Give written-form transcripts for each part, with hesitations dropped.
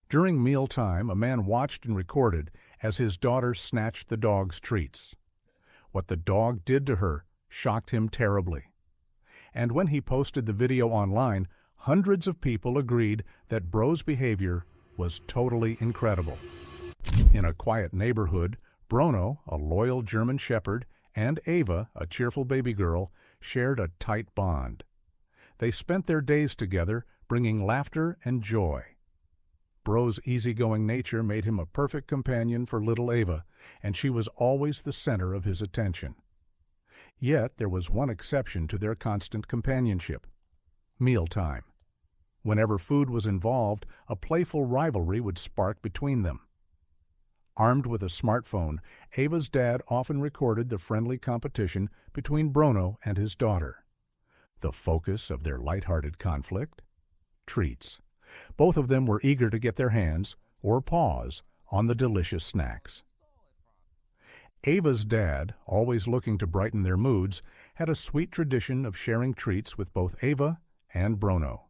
During mealtime, a man watched and recorded as his daughter snatched the dog's treats. What the dog did to her shocked him terribly. And when he posted the video online, hundreds of people agreed that Bro's behavior was totally incredible. In a quiet neighborhood, Brono, a loyal German shepherd, and Ava, a cheerful baby girl, shared a tight bond. They spent their days together, bringing laughter and joy. Bro's easygoing nature made him a perfect companion for little Ava, and she was always the center of his attention. Yet there was one exception to their constant companionship: mealtime. Whenever food was involved, a playful rivalry would spark between them. Armed with a smartphone, Ava's dad often recorded the friendly competition between Brono and his daughter. The focus of their lighthearted conflict? Treats. Both of them were eager to get their hands, or paws, on the delicious snacks. Ava's dad, always looking to brighten their moods, had a sweet tradition of sharing treats with both Ava and Brono.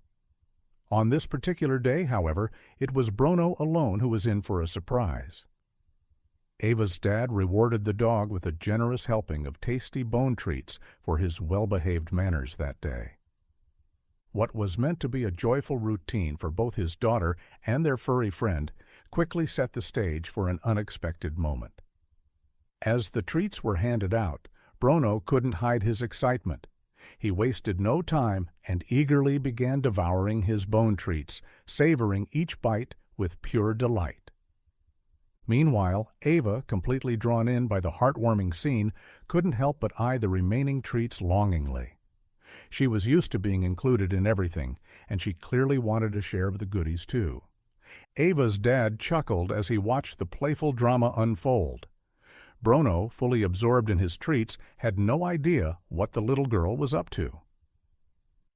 On this particular day, however, it was Brono alone who was in for a surprise. Ava's dad rewarded the dog with a generous helping of tasty bone treats for his well-behaved manners that day. What was meant to be a joyful routine for both his daughter and their furry friend quickly set the stage for an unexpected moment. As the treats were handed out, Brono couldn't hide his excitement. He wasted no time and eagerly began devouring his bone treats, savoring each bite with pure delight. Meanwhile, Ava, completely drawn in by the heartwarming scene, couldn't help but eye the remaining treats longingly. She was used to being included in everything, and she clearly wanted a share of the goodies too. Ava's dad chuckled as he watched the playful drama unfold. Brono, fully absorbed in his treats, had no idea what the little girl was up to.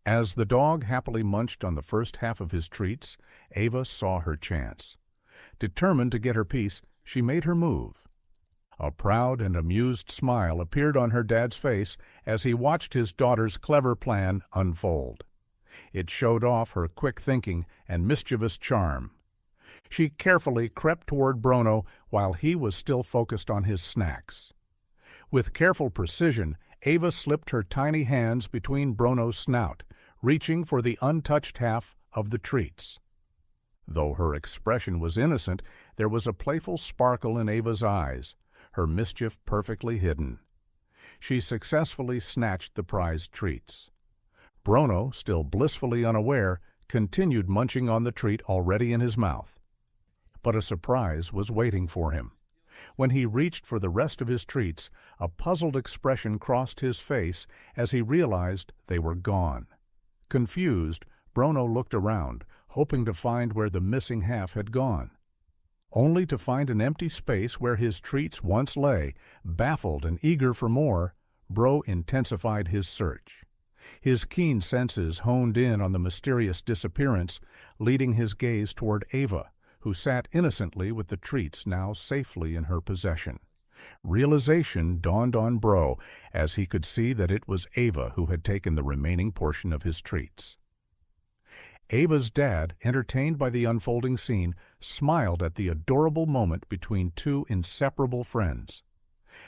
As the dog happily munched on the first half of his treats, Ava saw her chance. Determined to get her piece, she made her move. A proud and amused smile appeared on her dad's face as he watched his daughter's clever plan unfold. It showed off her quick thinking and mischievous charm. She carefully crept toward Brono while he was still focused on his snacks. With careful precision, Ava slipped her tiny hands between Brono's snout, reaching for the untouched half of the treats. Though her expression was innocent, there was a playful sparkle in Ava's eyes, her mischief perfectly hidden. She successfully snatched the prized treats. Brono, still blissfully unaware, continued munching on the treat already in his mouth. But a surprise was waiting for him. When he reached for the rest of his treats, a puzzled expression crossed his face as he realized they were gone. Confused, Brono looked around, hoping to find where the missing half had gone, only to find an empty space where his treats once lay. Baffled and eager for more, Bro intensified his search. His keen senses honed in on the mysterious disappearance, leading his gaze toward Ava, who sat innocently with the treats now safely in her possession. Realization dawned on Bro as he could see that it was Ava who had taken the remaining portion of his treats. Ava's dad, entertained by the unfolding scene, smiled at the adorable moment between two inseparable friends.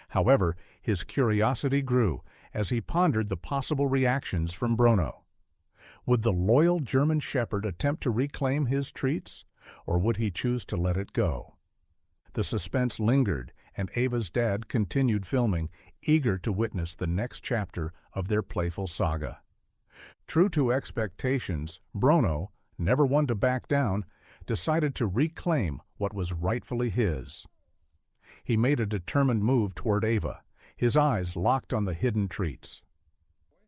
However, his curiosity grew as he pondered the possible reactions from Brono. Would the loyal German shepherd attempt to reclaim his treats, or would he choose to let it go? The suspense lingered, and Ava's dad continued filming, eager to witness the next chapter of their playful saga. True to expectations, Brono, never one to back down, decided to reclaim what was rightfully his. He made a determined move toward Ava, his eyes locked on the hidden treats.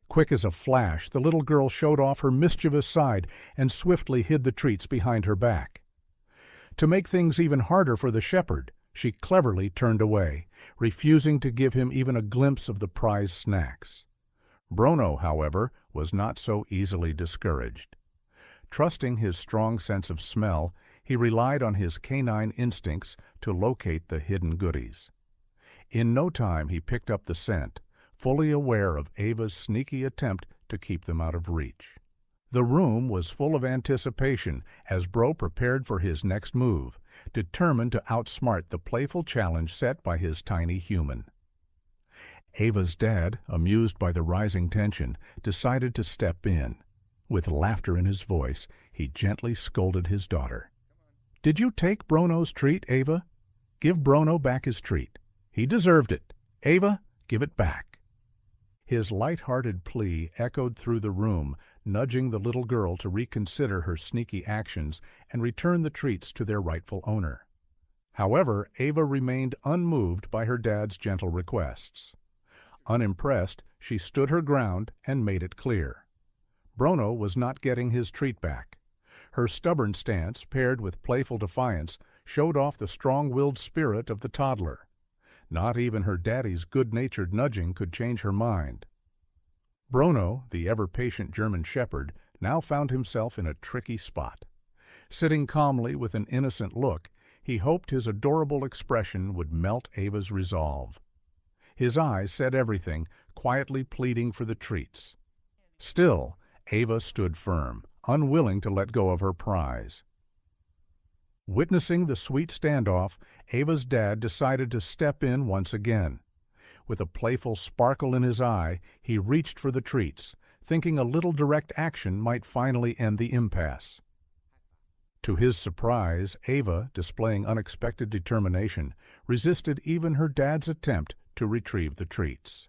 Quick as a flash, the little girl showed off her mischievous side and swiftly hid the treats behind her back. To make things even harder for the shepherd, she cleverly turned away, refusing to give him even a glimpse of the prized snacks. Brono, however, was not so easily discouraged. Trusting his strong sense of smell, he relied on his canine instincts to locate the hidden goodies. In no time he picked up the scent, fully aware of Ava's sneaky attempt to keep them out of reach. The room was full of anticipation as Bro prepared for his next move, determined to outsmart the playful challenge set by his tiny human. Ava's dad, amused by the rising tension, decided to step in. With laughter in his voice, he gently scolded his daughter. "Did you take Brono's treat, Ava? Give Brono back his treat. He deserved it. Ava, give it back." His light-hearted plea echoed through the room, nudging the little girl to reconsider her sneaky actions and return the treats to their rightful owner. However, Ava remained unmoved by her dad's gentle requests. Unimpressed, she stood her ground and made it clear. Brono was not getting his treat back. Her stubborn stance, paired with playful defiance, showed off the strong-willed spirit of the toddler. Not even her daddy's good-natured nudging could change her mind. Brono, the ever-patient German Shepherd, now found himself in a tricky spot. Sitting calmly with an innocent look, he hoped his adorable expression would melt Ava's resolve. His eyes said everything, quietly pleading for the treats. Still, Ava stood firm, unwilling to let go of her prize. Witnessing the sweet standoff, Ava's dad decided to step in once again. With a playful sparkle in his eye, he reached for the treats, thinking a little direct action might finally end the impasse. To his surprise, Ava, displaying unexpected determination, resisted even her dad's attempt to retrieve the treats.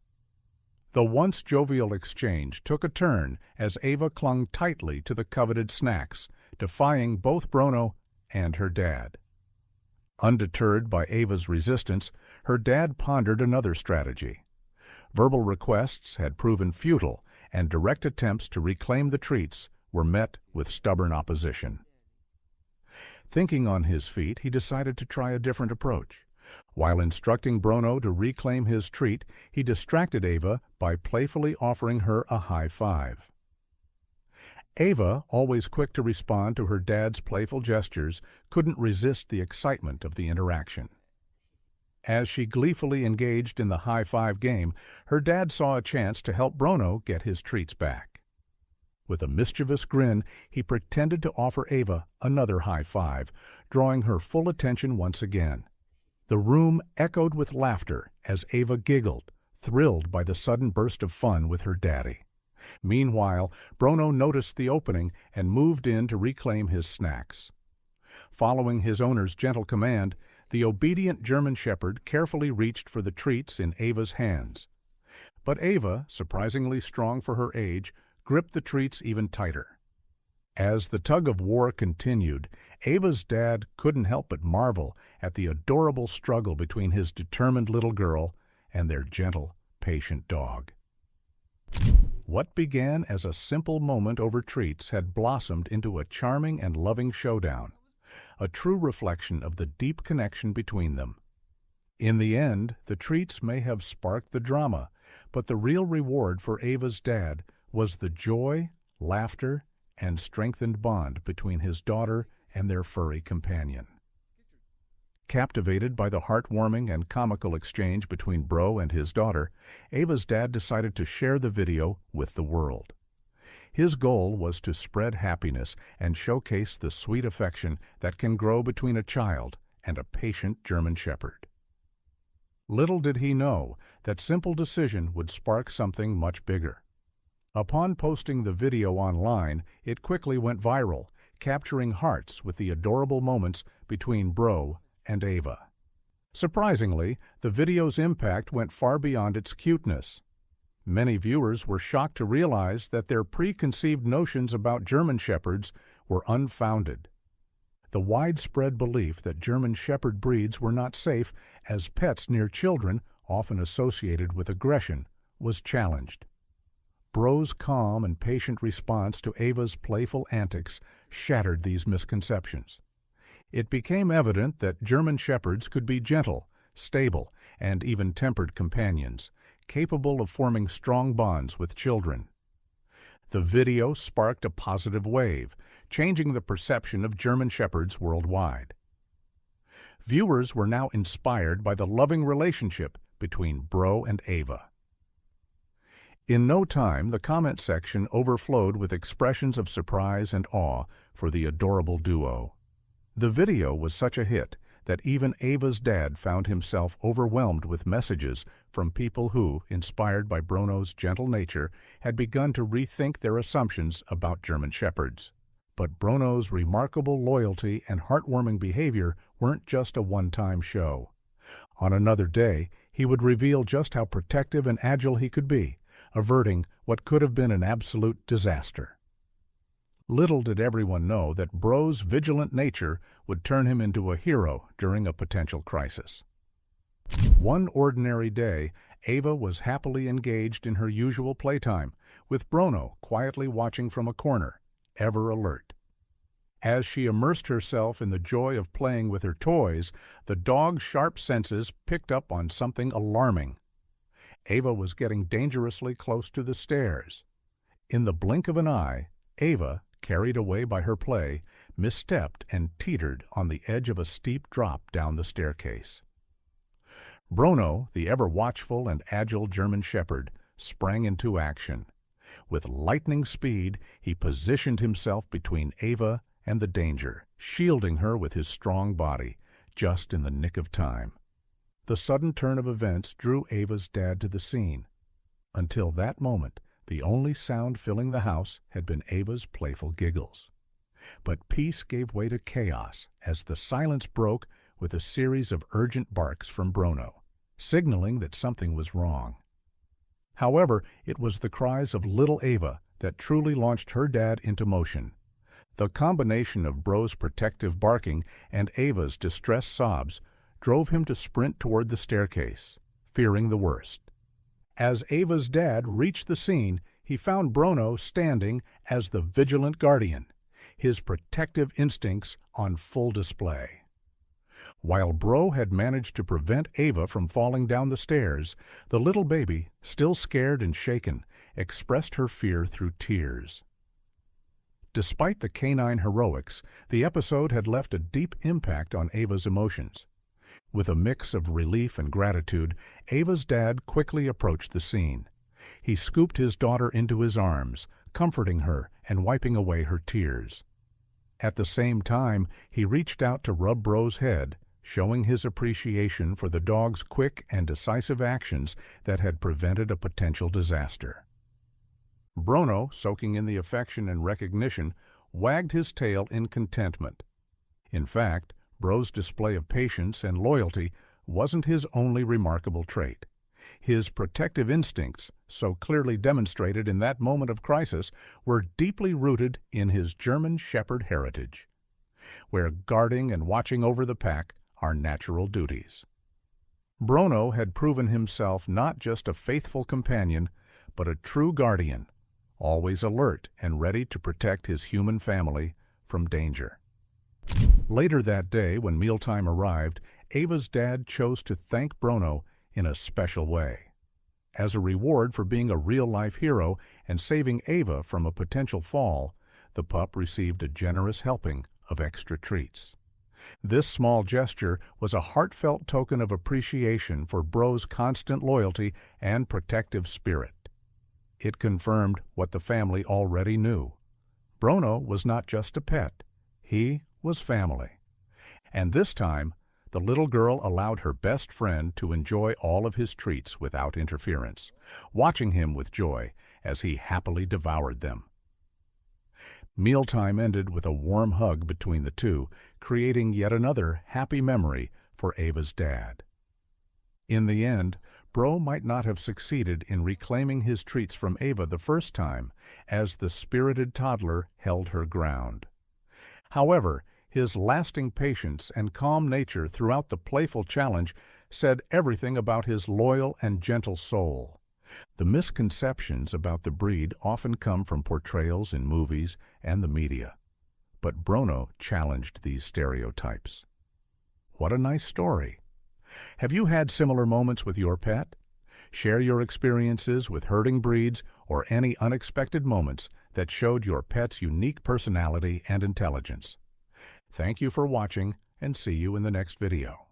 The once jovial exchange took a turn as Ava clung tightly to the coveted snacks, defying both Brono and her dad. Undeterred by Ava's resistance, her dad pondered another strategy. Verbal requests had proven futile, and direct attempts to reclaim the treats were met with stubborn opposition. Thinking on his feet, he decided to try a different approach. While instructing Brono to reclaim his treat, he distracted Ava by playfully offering her a high five. Ava, always quick to respond to her dad's playful gestures, couldn't resist the excitement of the interaction. As she gleefully engaged in the high-five game, her dad saw a chance to help Brono get his treats back. With a mischievous grin, he pretended to offer Ava another high five, drawing her full attention once again. The room echoed with laughter as Ava giggled, thrilled by the sudden burst of fun with her daddy. Meanwhile, Brono noticed the opening and moved in to reclaim his snacks. Following his owner's gentle command, the obedient German Shepherd carefully reached for the treats in Ava's hands. But Ava, surprisingly strong for her age, gripped the treats even tighter. As the tug-of-war continued, Ava's dad couldn't help but marvel at the adorable struggle between his determined little girl and their gentle, patient dog. What began as a simple moment over treats had blossomed into a charming and loving showdown, a true reflection of the deep connection between them. In the end, the treats may have sparked the drama, but the real reward for Ava's dad was the joy, laughter, and strengthened bond between his daughter and their furry companion. Captivated by the heartwarming and comical exchange between Bro and his daughter, Ava's dad decided to share the video with the world. His goal was to spread happiness and showcase the sweet affection that can grow between a child and a patient German Shepherd. Little did he know that simple decision would spark something much bigger. Upon posting the video online, it quickly went viral, capturing hearts with the adorable moments between Bro and Ava. Surprisingly, the video's impact went far beyond its cuteness. Many viewers were shocked to realize that their preconceived notions about German Shepherds were unfounded. The widespread belief that German Shepherd breeds were not safe as pets near children, often associated with aggression, was challenged. Bro's calm and patient response to Ava's playful antics shattered these misconceptions. It became evident that German Shepherds could be gentle, stable, and even-tempered companions, capable of forming strong bonds with children. The video sparked a positive wave, changing the perception of German Shepherds worldwide. Viewers were now inspired by the loving relationship between Bro and Ava. In no time, the comment section overflowed with expressions of surprise and awe for the adorable duo. The video was such a hit that even Ava's dad found himself overwhelmed with messages from people who, inspired by Brono's gentle nature, had begun to rethink their assumptions about German Shepherds. But Brono's remarkable loyalty and heartwarming behavior weren't just a one-time show. On another day, he would reveal just how protective and agile he could be, averting what could have been an absolute disaster. Little did everyone know that Bro's vigilant nature would turn him into a hero during a potential crisis. One ordinary day, Ava was happily engaged in her usual playtime, with Brono quietly watching from a corner, ever alert. As she immersed herself in the joy of playing with her toys, the dog's sharp senses picked up on something alarming. Ava was getting dangerously close to the stairs. In the blink of an eye, Ava, carried away by her play, misstepped and teetered on the edge of a steep drop down the staircase. Brono, the ever-watchful and agile German Shepherd, sprang into action. With lightning speed, he positioned himself between Ava and the danger, shielding her with his strong body, just in the nick of time. The sudden turn of events drew Ava's dad to the scene. Until that moment, the only sound filling the house had been Ava's playful giggles. But peace gave way to chaos as the silence broke with a series of urgent barks from Brono, signaling that something was wrong. However, it was the cries of little Ava that truly launched her dad into motion. The combination of Bro's protective barking and Ava's distressed sobs drove him to sprint toward the staircase, fearing the worst. As Ava's dad reached the scene, he found Brono standing as the vigilant guardian, his protective instincts on full display. While Bro had managed to prevent Ava from falling down the stairs, the little baby, still scared and shaken, expressed her fear through tears. Despite the canine heroics, the episode had left a deep impact on Ava's emotions. With a mix of relief and gratitude, Ava's dad quickly approached the scene. He scooped his daughter into his arms, comforting her and wiping away her tears. At the same time, he reached out to rub Bro's head, showing his appreciation for the dog's quick and decisive actions that had prevented a potential disaster. Brono, soaking in the affection and recognition, wagged his tail in contentment. In fact, Bro's display of patience and loyalty wasn't his only remarkable trait. His protective instincts, so clearly demonstrated in that moment of crisis, were deeply rooted in his German Shepherd heritage, where guarding and watching over the pack are natural duties. Brono had proven himself not just a faithful companion, but a true guardian, always alert and ready to protect his human family from danger. Later that day, when mealtime arrived, Ava's dad chose to thank Brono in a special way. As a reward for being a real-life hero and saving Ava from a potential fall, the pup received a generous helping of extra treats. This small gesture was a heartfelt token of appreciation for Bro's constant loyalty and protective spirit. It confirmed what the family already knew. Brono was not just a pet. He was family. And this time, the little girl allowed her best friend to enjoy all of his treats without interference, watching him with joy as he happily devoured them. Mealtime ended with a warm hug between the two, creating yet another happy memory for Ava's dad. In the end, Bro might not have succeeded in reclaiming his treats from Ava the first time, as the spirited toddler held her ground. However, his lasting patience and calm nature throughout the playful challenge said everything about his loyal and gentle soul. The misconceptions about the breed often come from portrayals in movies and the media, but Brono challenged these stereotypes. What a nice story! Have you had similar moments with your pet? Share your experiences with herding breeds or any unexpected moments that showed your pet's unique personality and intelligence. Thank you for watching, and see you in the next video.